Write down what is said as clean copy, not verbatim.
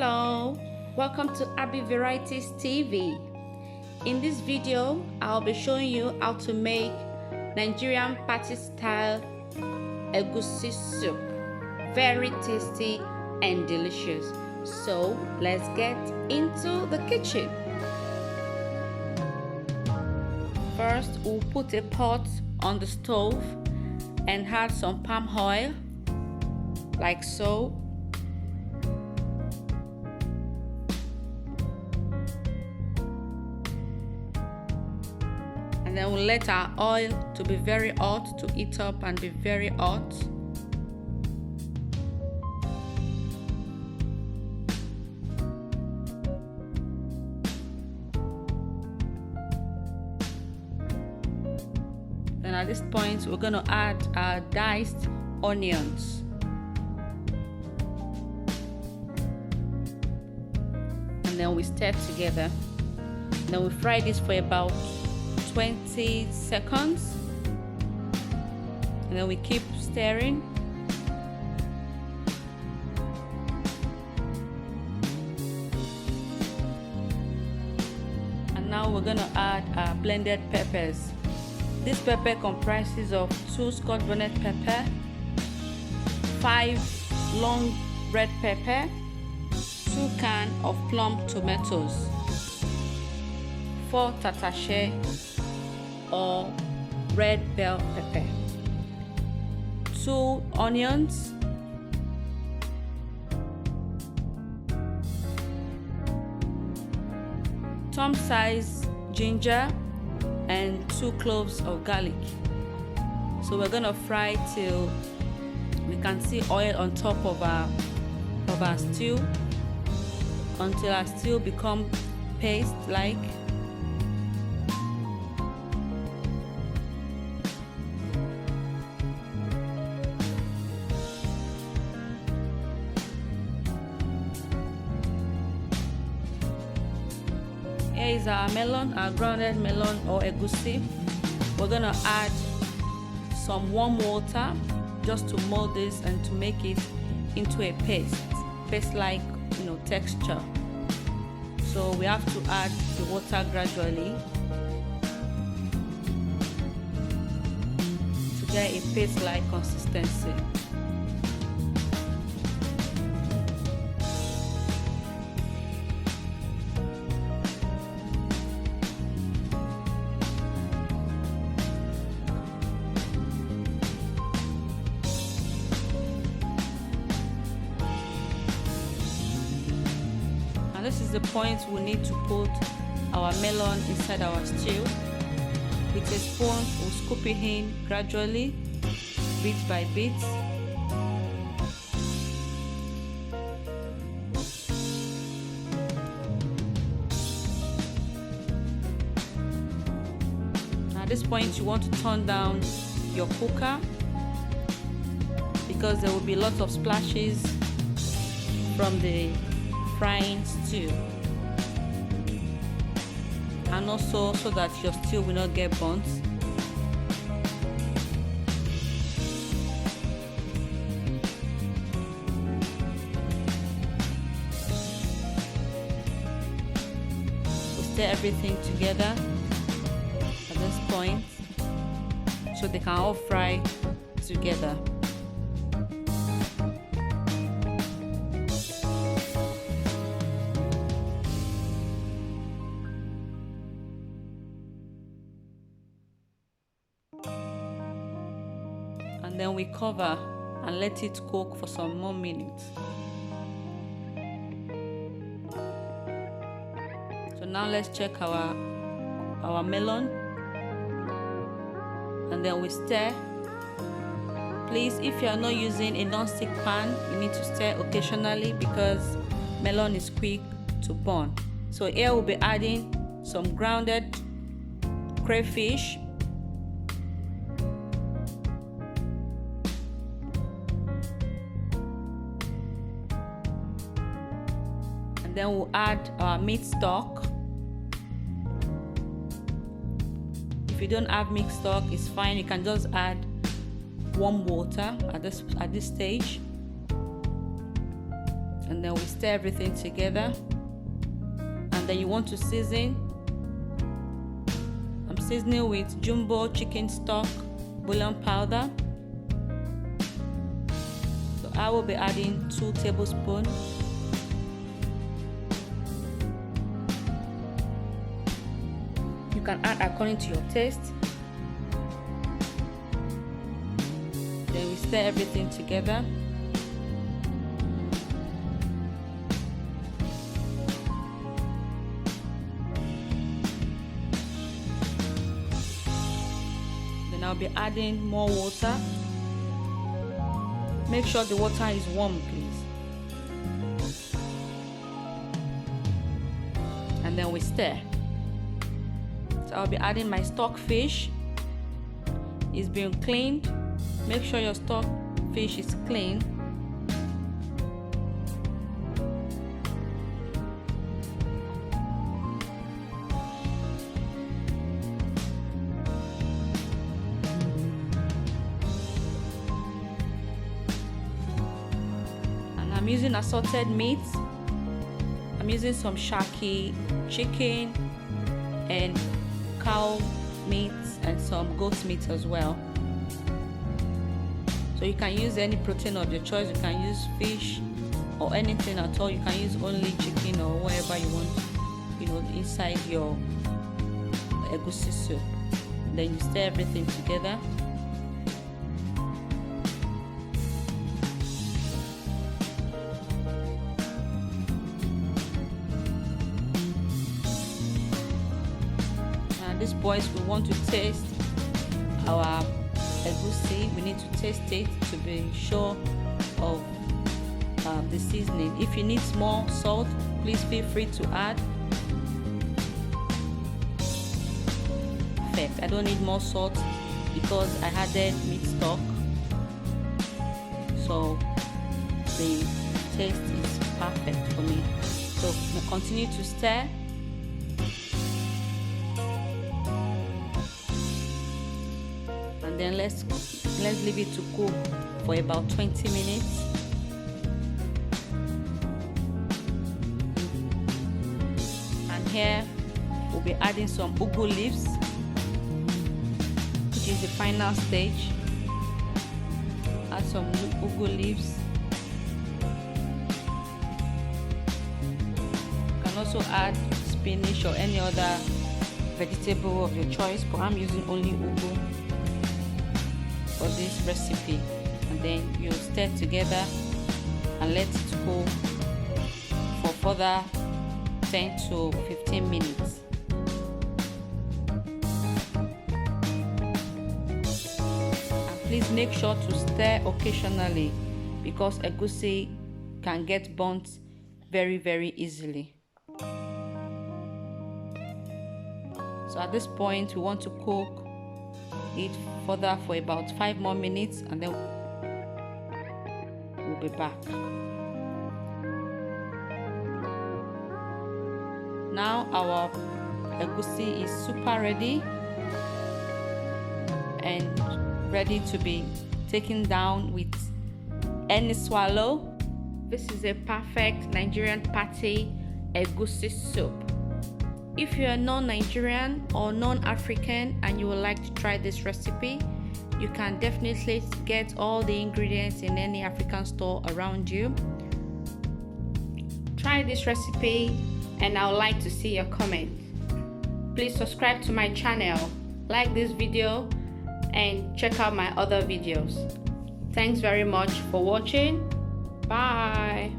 Hello, welcome to Abby Varieties TV. In this video, I'll be showing you how to make Nigerian party style egusi soup. Very tasty and delicious. So let's get into the kitchen. First, we'll put a pot on the stove and add some palm oil, like so. And then we'll let our oil to be very hot, to heat up and be very hot. Then at this point, we're going to add our diced onions. And then we stir together. Then we fry this for about 20 seconds. And then we keep stirring. And now we're going to add our blended peppers. This pepper comprises of 2 Scotch bonnet pepper, 5 long red pepper, 2 cans of plum tomatoes, 4 tatashe or red bell pepper, 2 onions, thumb size ginger, and 2 cloves of garlic. So we're gonna fry till we can see oil on top of our stew, until our stew become paste like. Here is our melon, our grounded melon or egusi. We're gonna add some warm water just to mold this and to make it into a paste-like, texture. So we have to add the water gradually to get a paste-like consistency. And this is the point we need to put our melon inside our stew. With a spoon, we'll scoop it in gradually, bit by bit. At this point, you want to turn down your cooker because there will be lots of splashes from the frying stew, and also so that your stew will not get burnt. We'll stir everything together at this point so they can all fry together. And then we cover and let it cook for some more minutes. So now let's check our melon, and then we stir. Please, if you are not using a non-stick pan, you need to stir occasionally because melon is quick to burn. So here we'll be adding some grounded crayfish, and then we'll add our meat stock. If you don't have meat stock, it's fine. You can just add warm water at this stage. and then we stir everything together. And then you want to season. I'm seasoning with jumbo chicken stock, bouillon powder. So I will be adding 2 tablespoons. You can add according to your taste. Then we stir everything together. Then I'll be adding more water. Make sure the water is warm, please. And then we stir. So I'll be adding my stock fish. It's been cleaned. Make sure your stock fish is clean. And I'm using assorted meats. I'm using some shaki chicken and cow meat and some goat meat as well. So you can use any protein of your choice. You can use fish or anything at all. You can use only chicken or whatever you want, inside your egusi soup. Then you stir everything together. These boys, we want to taste our egusi. We need to taste it to be sure of the seasoning. If you need more salt, please feel free to add. Perfect. I don't need more salt because I added meat stock, so the taste is perfect for me. So continue to stir. And then let's leave it to cook for about 20 minutes. And here we'll be adding some ugu leaves, which is the final stage. Add some ugu leaves. You can also add spinach or any other vegetable of your choice, but I'm using only ugu for this recipe. And then you stir together and let it cook for further 10 to 15 minutes. And please make sure to stir occasionally because egusi can get burnt very easily. So at this point we want to cook it further for about 5 more minutes, and then we'll be back. Now our egusi is super ready and ready to be taken down with any swallow. This is a perfect Nigerian party egusi soup. If you are non-Nigerian or non-African and you would like to try this recipe, you can definitely get all the ingredients in any African store around you. Try this recipe and I would like to see your comment. Please subscribe to my channel, like this video, and check out my other videos. Thanks very much for watching. Bye.